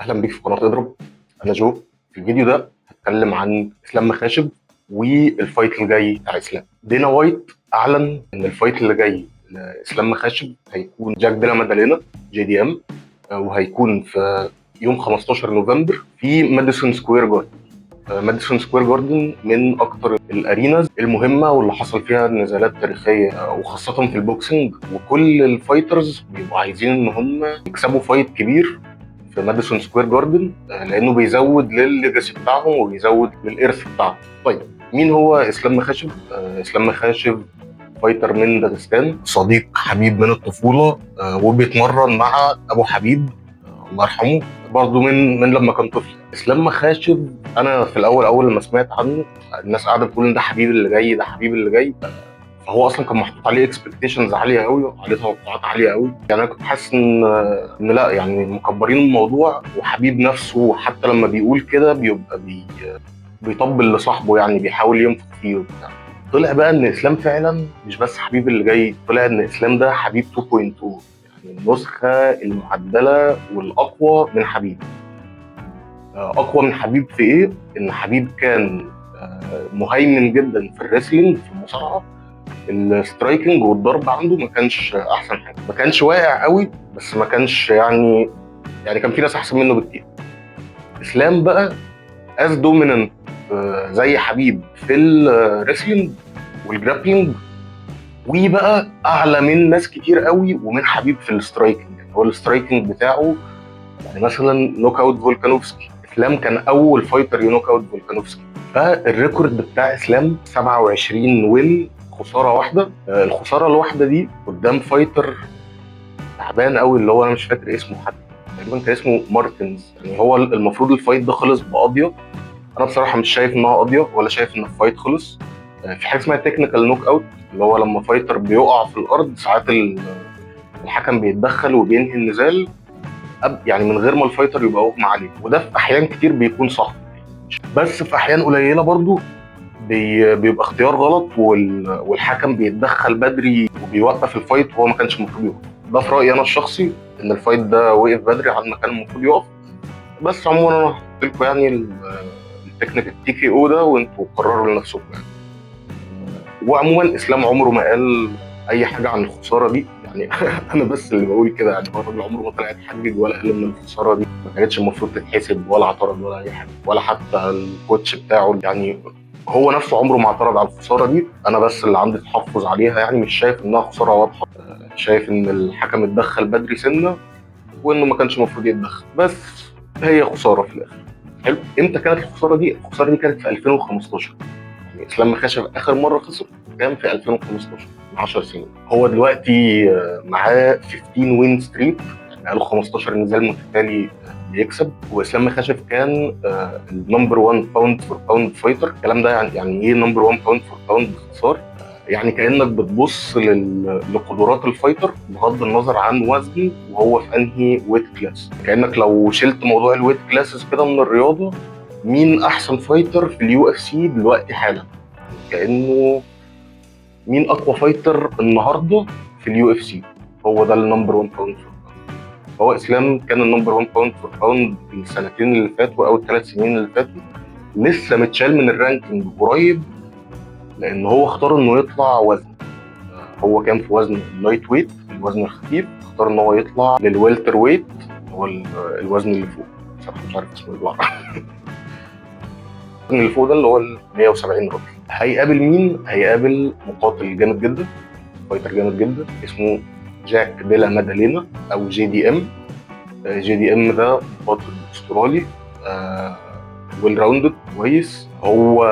اهلا بيك في قناه اضرب. انا جو. في الفيديو ده هتكلم عن اسلام مخاشب والفايت الجاي بتاع اسلام. دينا وايت اعلن ان الفايت اللي جاي لاسلام مخاشب هيكون جاك ديلا مادالينا JDM، وهيكون في يوم 15 نوفمبر في ماديسون سكوير جاردن. ماديسون سكوير جاردن من اكتر الاريناز المهمه واللي حصل فيها نزالات تاريخيه، وخاصه في البوكسنج، وكل الفايترز بيبقوا عايزين ان هم يكسبوا فايت كبير في ماديسون سكوير جاردن، لانه بيزود للليجاسي بتاعهم وبيزود للارث بتاعهم. طيب، مين هو اسلام مخاشب؟ اسلام مخاشب فايتر من داغستان، صديق حبيب من الطفوله، وبيتمرن مع ابو حبيب، الله يرحمه، برضه من لما كان طفل. اسلام مخاشب انا في الاول اول ما سمعت عنه الناس قاعده بتقول ان ده حبيب اللي جاي، ده حبيب اللي جاي. فهو اصلا كان محطوط عليه اكسبكتيشنز عاليه قوي وعليه توقعات عاليه قوي. يعني انا كنت حاسس ان لا، يعني مكبرين الموضوع، وحبيب نفسه حتى لما بيقول كده بيبقى بيطبل لصاحبه، يعني بيحاول ينفخ فيه وبتاع. طلع بقى ان اسلام فعلا مش بس حبيب اللي جاي، طلع ان اسلام ده حبيب 2.2، يعني النسخه المعدله والاقوى من حبيب. اقوى من حبيب في ايه؟ ان حبيب كان مهيمن جدا في الريسلينج، في المصارعه. السترايكنج والضرب عنده ما كانش احسن حاجه، ما كانش واقع قوي، بس ما كانش يعني كان في ناس احسن منه بكتير. اسلام بقى از دوميننت زي حبيب في الريسلينج والجرابلينج، وبقى اعلى من ناس كتير قوي ومن حبيب في السترايكنج. يعني هو السترايكنج بتاعه، يعني مثلا نوك اوت فولكانوفسكي، اسلام كان اول فايتر ينوك اوت فولكانوفسكي. فالريكورد بتاع اسلام 27 وين، خساره واحده. الخساره الواحده دي قدام فايتر تعبان قوي، اللي هو انا مش فاكر اسمه حتى، تقريبا كان اسمه مارتنز. يعني هو المفروض الفايت ده خلص بقضيه، انا بصراحه مش شايف انها قضيه ولا شايف ان الفايت خلص. في حاجه اسمها تكنيكال نوك اوت، اللي هو لما فايتر بيقع في الارض ساعات الحكم بيتدخل وبينهي النزال، يعني من غير ما الفايتر يبقى اغمى عليه. وده في احيان كتير بيكون صح، بس في احيان قليله برضو بيبقى اختيار غلط، والحكم بيتدخل بدري وبيوقف الفايت وهو ما كانش المفروض يوقف. ده في رايي انا الشخصي، ان الفايت ده وقف بدري عن ما كان المفروض يقف. بس عموما انا هحط لكم يعني التكنيك TKO ده، وانتوا قرروا لنفسكم يعني. وعموما اسلام عمره ما قال اي حاجه عن الخساره دي، يعني انا بس اللي بقول كده. يعني هو الراجل عمره ما طلع يتحجج ولا قال ان الخساره دي ما كانتش المفروض تتحسب، ولا اعترض ولا اي حاجه، ولا حتى الكوتش بتاعه. يعني هو نفسه عمره ما اعترض على الخساره دي. انا بس اللي عندي تحفظ عليها، يعني مش شايف انها خساره واضحه. شايف ان الحكم اتدخل بدري سنه، وانه ما كانش المفروض يتدخل، بس هي خساره في الاخر. حلو. امتى كانت الخساره دي؟ الخساره دي كانت في 2015. يعني اسلام مخاشف اخر مره خسر كان في 2015، من 10 سنين. هو دلوقتي معاه 15 وين ستريك، يعني بقاله 15 نزال متتالي بيكسب. واسلام مخاشف كان النمبر 1 باوند فور باوند فايتر. الكلام ده يعني ايه نمبر 1 باوند فور باوند باختصار؟ يعني كانك بتبص لقدرات الفايتر بغض النظر عن وزنه وهو في انهي ويت كلاس. كانك لو شلت موضوع الويت كلاسز كده من الرياضه، مين احسن فايتر في UFC دلوقتي حالا؟ كانه مين اقوى فايتر النهارده في UFC؟ هو ده النمبر 1 باوند فور باوند. هو اسلام كان النمبر 1 باوند فور باوند السنتين اللي فاتوا او الثلاث سنين اللي فاتوا، لسه متشال من الرانكينج قريب، لان هو اختار انه يطلع وزن. هو كان في وزن اللايت ويت، الوزن الخفيف، اختار ان هو يطلع للويلتر ويت، هو الوزن اللي فوق. بصراحه مش عارف اسمه ايه بالعربي. الوزن اللي فوق ده اللي هو ال 170 راجل. هيقابل مين؟ هيقابل مقاتل جامد جدا، فايتر جامد جدا، اسمه جاك ديلا مادالينا او JDM. JDM ده مقاتل استرالي، ويل راوندد، كويس. هو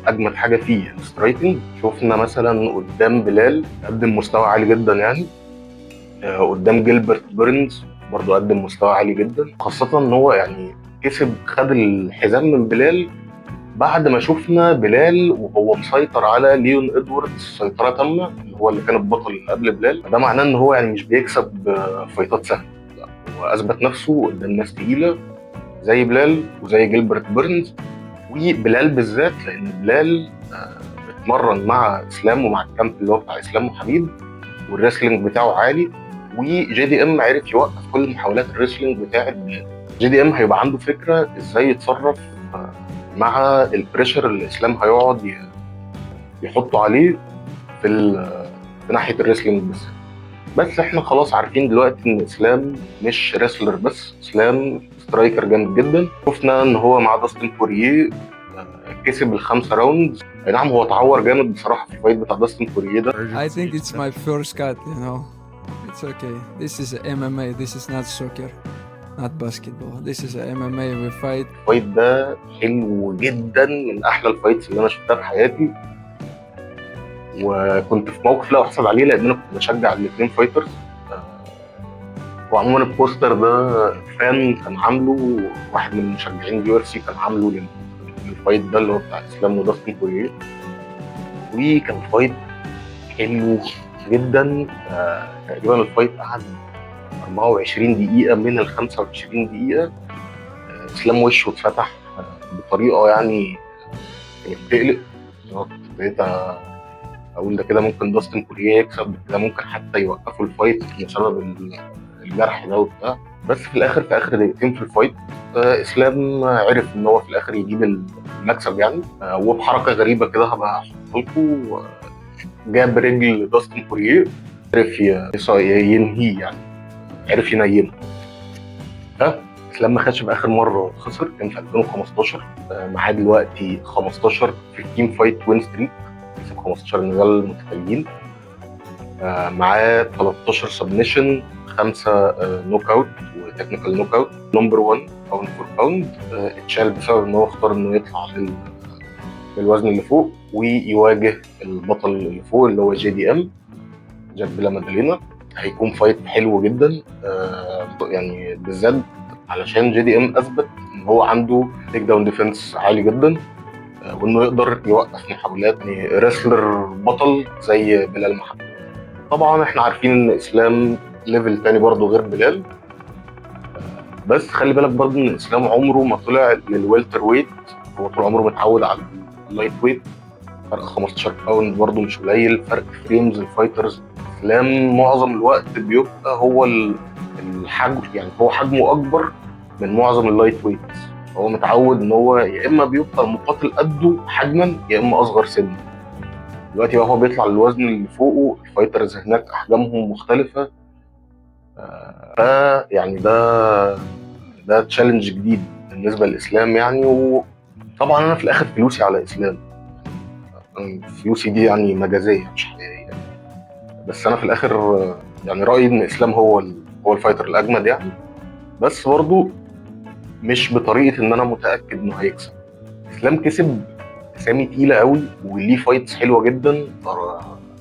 اجمد حاجه فيه السترايكنج. شفنا مثلا قدام بلال قدم مستوى عالي جدا يعني. قدام جيلبرت بيرنز برضه قدم مستوى عالي جدا، خاصه ان هو يعني خد الحزام من بلال بعد ما شفنا بلال وهو مسيطر على ليون ادواردز سيطره تامه، اللي هو اللي كان البطل اللي قبل بلال. ده معناه ان هو يعني مش بيكسب فايتات سهله، لا، هو اثبت نفسه قدام ناس تقيله زي بلال وزي جيلبرت بيرنز. وبلال بالذات، لان بلال اتمرن مع اسلام ومع الكامب اللي هو بتاع اسلام وحبيب، والريسلينج بتاعه عالي. وJDM عرف يوقف كل محاولات الريسلينج بتاعه بلال. جي دي ام هيبقى عنده فكره ازاي يتصرف مع البريشر اللي اسلام هيقعد يحطه عليه في ناحيه الريسلينج بس احنا خلاص عارفين دلوقتي ان اسلام مش ريسلر بس، اسلام سترايكر جامد جدا. شفنا ان هو مع داستن بوريه كسب ال5 راوندز. اي نعم هو اتعور جامد بصراحه في الفايت بتاع داستن بوريه ده. I think it's my first cut, you know. It's okay. This is MMA. This is not soccer, not basketball. This is MMA. We fight. الفايت ده حلو جدا، من احلى الفايتس اللي انا شفتها في حياتي، وكنت في موقف لا احسد عليه لان انا كنت بشجع الاثنين فايترز. وعموما البوستر ده فان كان عامله واحد من مشجعين اليو اف سي، كان عامله للفايت ده اللي هو بتاع اسلام وداستن بوريه، وكان فايت حلو جدا. تقريبا الفايت قعد 24 دقيقة من ال 25 دقيقة. اسلام وشه اتفتح بطريقة يعني كانت تقلق. ابتديت اقول ده كده ممكن داستن بوريه يكسب، ده ممكن حتى يوقفوا الفايت بسبب الجرح ده وبتاع. بس في الاخر في اخر دقيقتين في الفايت اسلام عرف ان هو في الاخر يجيب المكسب يعني. وبحركه غريبه كده هبقى احطها لكم، جاب رجل داستن بوريه، عرف ينهيه يعني، عرف ينيمه. اسلام خاشب اخر مره خسر كان في 2015، معاه دلوقتي 15 في التيم فايت وين ستريك، 15 نزال متتاليين، معاه 13 سبميشن، 5 نوك اوت وتكنيكال نوك اوت. نمبر 1 باوند فور باوند اتشال بسبب ان هو اختار انه يطلع للوزن اللي فوق ويواجه البطل اللي فوق اللي هو جي دي ام، جاك ديلا مادالينا. هيكون فايت حلو جدا، يعني بالذات علشان جي دي ام اثبت ان هو عنده تيك داون ديفنس عالي جدا، وانه يقدر يوقف محاولات ريسلر بطل زي بلال محمد. طبعا احنا عارفين ان اسلام ليفل تاني برضه غير بلال، بس خلي بالك برضه ان اسلام عمره ما طلع للويلتر ويت، هو طول عمره متعود على اللايت ويت. فرق 15 باوند برضه مش قليل، فرق فريمز الفايترز. اسلام معظم الوقت بيبقى هو الحجم، يعني هو حجمه اكبر من معظم اللايت ويت. هو متعود ان هو يا اما بيبقى المقاتل قده حجما يا اما اصغر سنا. دلوقتي بقى هو بيطلع للوزن اللي فوقه، الفايترز هناك احجامهم مختلفه، يعني ده تشالنج جديد بالنسبه للاسلام يعني. وطبعا انا في الاخر فلوسي على اسلام، فلوسي دي يعني مجازيه مش حقيقيه، بس انا في الاخر يعني رايي ان اسلام هو الفايتر الاجمد يعني، بس برضه مش بطريقه ان انا متاكد انه هيكسب. اسلام كسب اسامي تقيله قوي وليه فايتس حلوه جدا،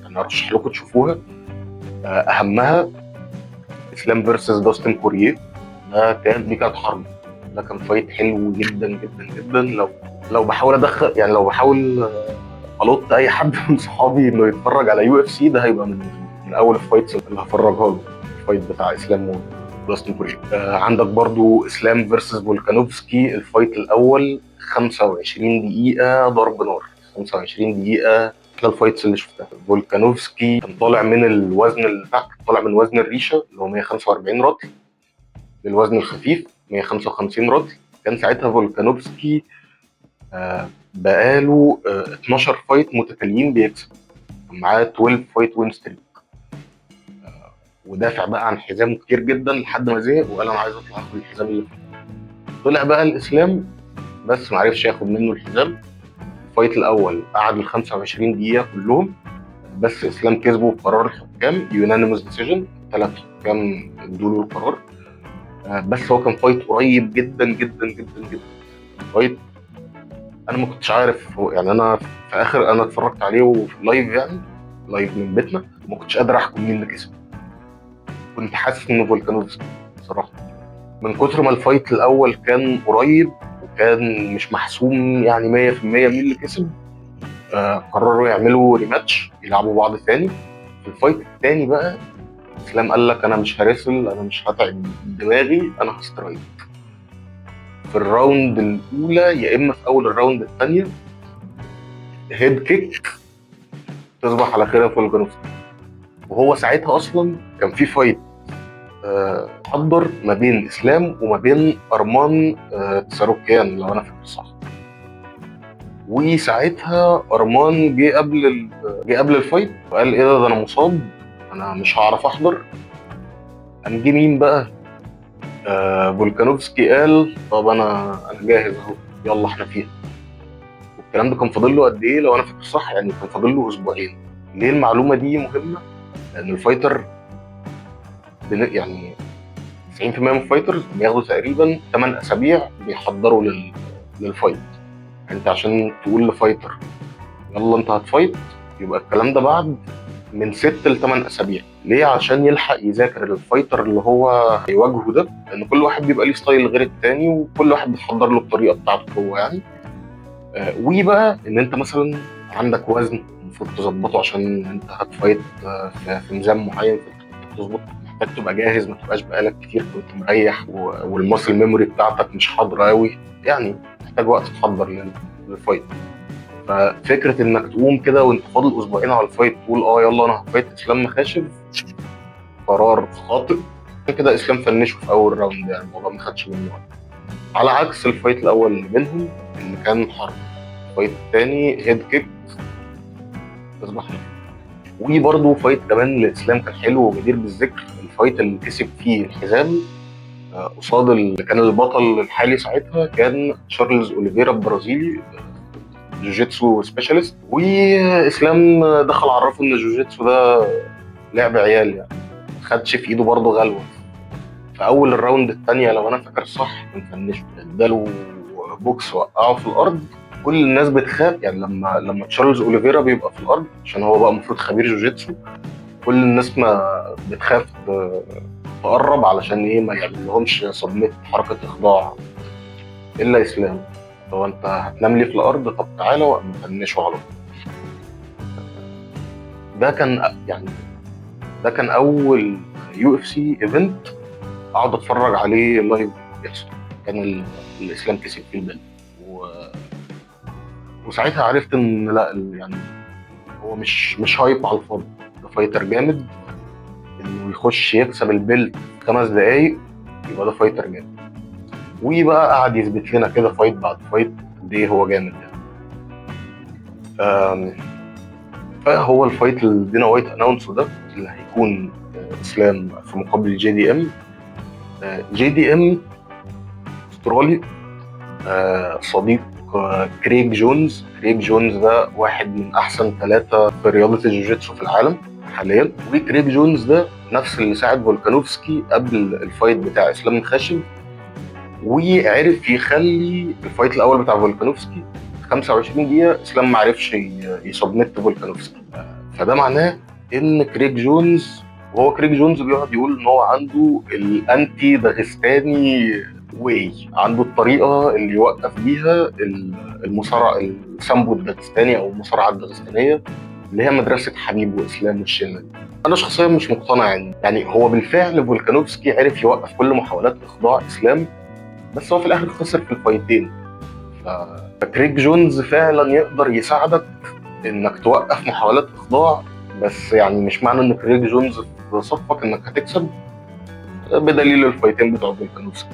يعني ارشح لكم تشوفوها. اهمها اسلام فيرسز داستن بوريه، دي كانت حرب، ده كان فايت حلو جدا جدا جدا. لو بحاول ادخل يعني لو بحاول الوط اي حد من صحابي انه يتفرج على يو اف سي، ده هيبقى من اول الفايتس اللي هفرجها له، الفايت بتاع اسلام وداستن بوريه. عندك برضو اسلام فيرسز فولكانوفسكي، الفايت الاول 25 دقيقه ضرب نار، 25 دقيقه احلى الفايتس اللي شفتها. فولكانوفسكي كان طالع من الوزن اللي تحت، طالع من وزن الريشه اللي هو 145 رطل للوزن الخفيف 155 رطل. كان ساعتها فولكانوفسكي بقاله 12 فايت متتاليين بيكسب، معاه 12 فايت وين ستريك، ودافع بقى عن حزامه كتير جدا لحد ما زهق وقال انا عايز اطلع اخد الحزام اللي فيه. طلع بقى الاسلام بس ما عرفش ياخد منه الحزام. الفايت الاول قعد ال 25 دقيقه كلهم، بس اسلام كسبه بقرار الحكام يونانيموس ديسيجن، 3 حكام ادوا له القرار. بس هو كان فايت قريب جدا جدا جدا جدا. فايت انا ما كنتش عارف يعني، انا في اخر انا اتفرجت عليه وفي اللايف يعني لايف من بيتنا، ما كنتش قادر احكم مين اللي كسب. كنت حاسس انه فولكانوفسكي بصراحه، من كتر ما الفايت الاول كان قريب وكان مش محسوم يعني 100% مين اللي كسب. قرروا يعملوا ريماتش، يلعبوا بعض ثاني. في الفايت الثاني بقى اسلام قال لك انا مش هرسل، انا مش هتعب دماغي، انا هسترايك في الراوند الاولى يا اما في اول الراوند الثانيه، هيد كيك تصبح على خير فولكانوفسكي. وهو ساعتها اصلا كان في فايت حضر ما بين اسلام وما بين ارمان تساروكيان لو انا فاكر صح. وساعتها ارمان جه قبل الفايت وقال ايه ده انا مصاب، انا مش هعرف احضر. قام جه مين بقى؟ فولكانوفسكي قال طب انا جاهز اهو، يلا احنا فيها. والكلام ده كان فاضل له قد ايه لو انا فاكر صح؟ يعني كان فاضل له اسبوعين. ليه المعلومه دي مهمه؟ لان الفايتر يعني 90% من الفايترز بياخدوا تقريبا 8 اسابيع بيحضروا للفايت. انت عشان تقول لفايتر يلا انت هتفايت، يبقى الكلام ده بعد من 6 ل 8 اسابيع. ليه؟ عشان يلحق يذاكر الفايتر اللي هو هيواجهه ده، لان كل واحد بيبقى ليه ستايل غير التاني وكل واحد بيتحضر له الطريقه بتاعته هو يعني. وبقى ان انت مثلا عندك وزن المفروض تظبطه عشان انت هتفايت في ميزان معين، تظبط، محتاج تبقى جاهز، ما تبقاش بقالك كتير كنت مريح والماسل ميموري بتاعتك مش حاضره قوي، يعني محتاج وقت تحضر للفايت. ففكره انك تقوم كده وانت فاضل اسبوعين على الفايت تقول يلا انا هفايت اسلام مخاشف، قرار خاطئ. كده اسلام فنشه في اول راوند، يعني الموضوع ما خدش منه وقت، على عكس الفايت الاول اللي بينهم اللي كان حرب. الفايت الثاني هيد كيك تصبح. وبرضه فايت كمان لاسلام كان حلو وجدير بالذكر، الفايت اللي كسب فيه الحزام قصاد اللي كان البطل الحالي ساعتها كان تشارلز اوليفيرا البرازيلي، جوجيتسو سبيشالست. واسلام دخل عرفه ان الجوجيتسو ده لعب عيال، يعني خدش في ايده برضه غلوه. في اول الراوند الثانيه لو انا فاكر صح كان فنشه، اداله بوكس وقعه في الارض. كل الناس بتخاف يعني لما تشارلز اوليفيرا بيبقى في الارض عشان هو بقى المفروض خبير جوجيتسو، كل الناس ما بتخاف تقرب علشان ايه ما يعملهمش صدمه حركه اخضاع، الا اسلام. هو انت هتنام لي في الارض؟ طب تعالى وقام فنشه على طول. ده كان يعني ده كان اول يو اف سي ايفنت اقعد اتفرج عليه لايف بيحصل، كان الاسلام كسب فيه البلد وساعتها عرفت ان لا، يعني هو مش هايب على الفاضي، ده فايتر جامد. انه يخش يكسب البيلت في 5 دقايق يبقى ده فايتر جامد. وبقى قعد يثبت لنا كده فايت بعد فايت قد ايه هو جامد يعني. فهو الفايت اللي دينا وايت اناونسو ده اللي هيكون اسلام في مقابل جي دي ام. جي دي ام استرالي، صديق كريج جونز. كريج جونز ده واحد من احسن 3 في رياضه الجوجيتسو في العالم حاليا. وكريج جونز ده نفس اللي ساعد فولكانوفسكي قبل الفايت بتاع اسلام خاشم، وعرف يخلي الفايت الاول بتاع فولكانوفسكي 25 دقيقه اسلام ما عرفش يسبمت فولكانوفسكي. فده معناه ان كريج جونز، وهو كريج جونز بيقعد يقول ان هو عنده الانتي داغستاني واي، عنده الطريقه اللي يوقف بيها المصارع السامبو الداغستاني او المصارعه الداغستانيه اللي هي مدرسه حبيب واسلام والشله دي. انا شخصيا مش مقتنع يعني هو بالفعل فولكانوفسكي عرف يوقف كل محاولات اخضاع اسلام، بس هو في الاخر خسر في الفايتين. فكريج جونز فعلا يقدر يساعدك انك توقف محاولات اخضاع، بس يعني مش معنى ان كريج جونز في صفك انك هتكسب بدليل الفايتين بتوع فولكانوفسكي.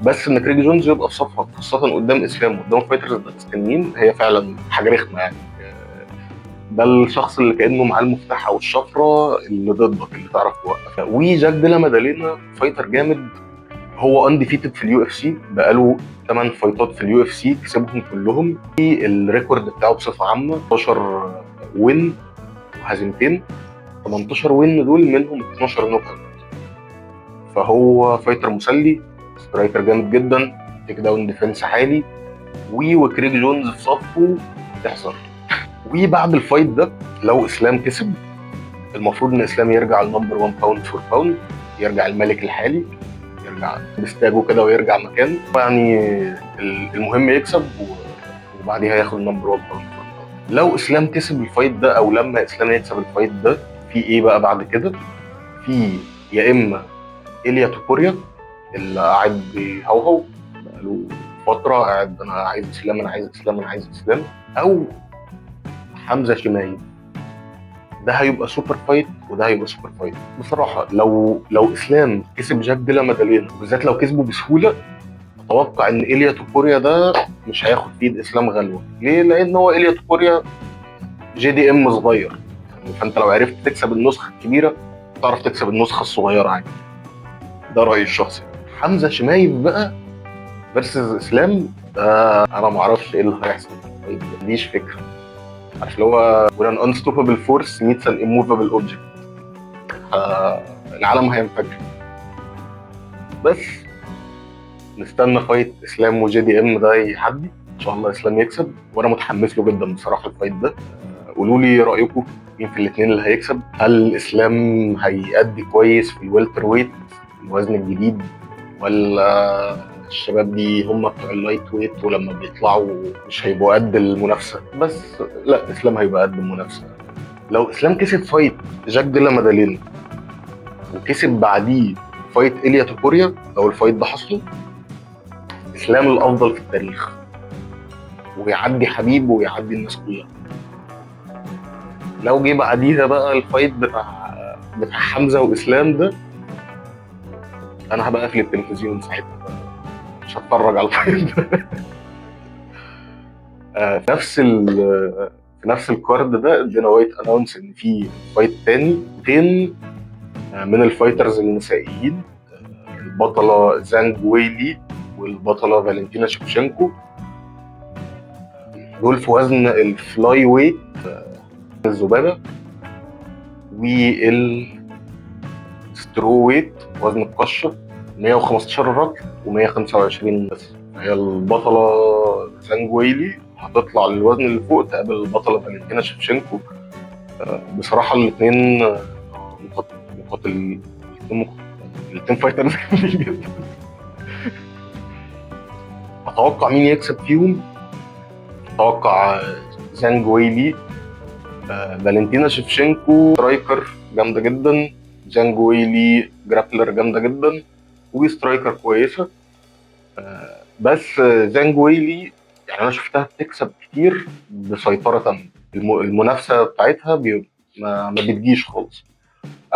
بس ان كريج جونز يبقى في صفك خاصه قدام اسلام قدام فايترز داغستانيين هي فعلا حاجه رخمه يعني. ده الشخص اللي كانه معاه المفتاح او الشفره اللي ضدك اللي تعرف توقف. وجاك ديلا مادالينا فايتر جامد، هو انديفيتد في اليو اف سي، بقاله 8 فايتات في اليو اف سي كسبهم كلهم. الريكورد بتاعه بصفه عامه 12 وين وهزيمتين، 18 وين دول منهم 12 نوك اوت. فهو فايتر مسلي، سترايكر جامد جدا، تيك داون ديفنس عالي، وكريج جونز في صفه تحصل. وبعد الفايت ده لو اسلام كسب المفروض ان اسلام يرجع النمبر 1 باوند فور باوند، يرجع الملك الحالي، يرجع بستاجه كده ويرجع مكانه. يعني المهم يكسب وبعديها ياخد النمبر 1 باوند فور باوند. لو اسلام كسب الفايت ده او لما اسلام يكسب الفايت ده، في ايه بقى بعد كده؟ في يا اما إيليا توبوريا اللي قاعد بيهوهو بقاله فتره قاعد انا عايز اسلام انا عايز اسلام انا عايز اسلام، او حمزه شمايل. ده هيبقى سوبر فايت وده هيبقى سوبر فايت بصراحه. لو اسلام كسب جاك ديلا مادالينا، بالذات لو كسبه بسهوله، اتوقع ان ايليا توبوريا ده مش هياخد في ايد اسلام غلوه. ليه؟ لان هو ايليا توبوريا جي دي ام صغير يعني، فانت لو عرفت تكسب النسخه الكبيره تعرف تكسب النسخه الصغيره عادي. ده رايي الشخصي. حمزه شمايف بقى فيرسز اسلام، انا ما اعرفش ايه اللي هيحصل، ما عنديش فكره. عارف اللي هو when an unstoppable force meets an immovable object، العالم هينفجر. بس نستنى فايت اسلام وجي دي ام ده يحدي، ان شاء الله اسلام يكسب، وانا متحمس له جدا بصراحه الفايت ده. قولوا لي رايكم مين في الاثنين اللي هيكسب. هل اسلام هيأدي كويس في الويلتر ويت الوزن الجديد، ولا الشباب دي هم بتوع اللايت ويت ولما بيطلعوا مش هيبقوا قد المنافسه؟ بس لا، اسلام هيبقى قد المنافسه. لو اسلام كسب فايت جاك ديلا مادالينا وكسب بعديه فايت ايليا توبوريا، لو الفايت ده حصل، اسلام الافضل في التاريخ ويعدي حبيب ويعدي الناس كلها. لو جه بعديها بقى الفايت بتاع حمزه واسلام ده، انا هبقى قافل التلفزيون ساعتها، مش هتفرج على الفايت ده. في نفس الكارد ده دينا وايت اناونس ان في فايت تاني بين من الفايترز النسائيين، البطله زانج ويلي والبطله فالنتينا شيفشенكو. دول في وزن الفلاي ويت الذبابه والسترو ويت وزن القشه، 115 رطل و125 بس. هي البطله زانج ويلي هتطلع للوزن اللي فوق تقابل البطله فالنتينا شيفشنكو. بصراحه الاثنين الاثنين فايترز جامدين جدا. اتوقع مين يكسب فيهم؟ اتوقع زانج ويلي. فالنتينا شيفشنكو سترايكر جامده جدا، زانج ويلي جرابلر جامده جدا وسترايكر كويسه. بس زانج ويلي يعني انا شفتها بتكسب كتير بسيطره تامه، المنافسه بتاعتها ما بتجيش خالص.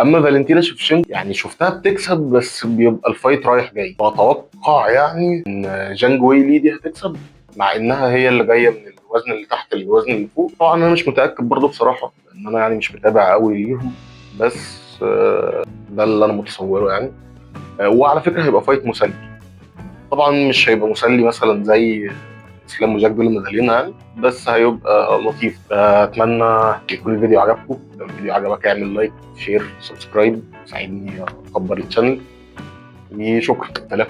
اما فالنتينا شيفشنكو يعني شفتها بتكسب بس بيبقى الفايت رايح جاي، واتوقع يعني ان زانج ويلي دي هتكسب، مع انها هي اللي جايه من الوزن اللي تحت للوزن اللي فوق. طبعا انا مش متاكد برضه بصراحه لان انا يعني مش متابع قوي ليهم، بس ده اللي انا متصوره يعني. وعلى فكره هيبقى فايت مسلي، طبعا مش هيبقى مسلي مثلا زي اسلام وجاك دول مدالينا يعني، بس هيبقى لطيف. اتمنى يكون الفيديو عجبكم. لو الفيديو عجبك اعمل لايك شير سبسكرايب، ساعدني اكبر الشانل. وشكرا، سلام.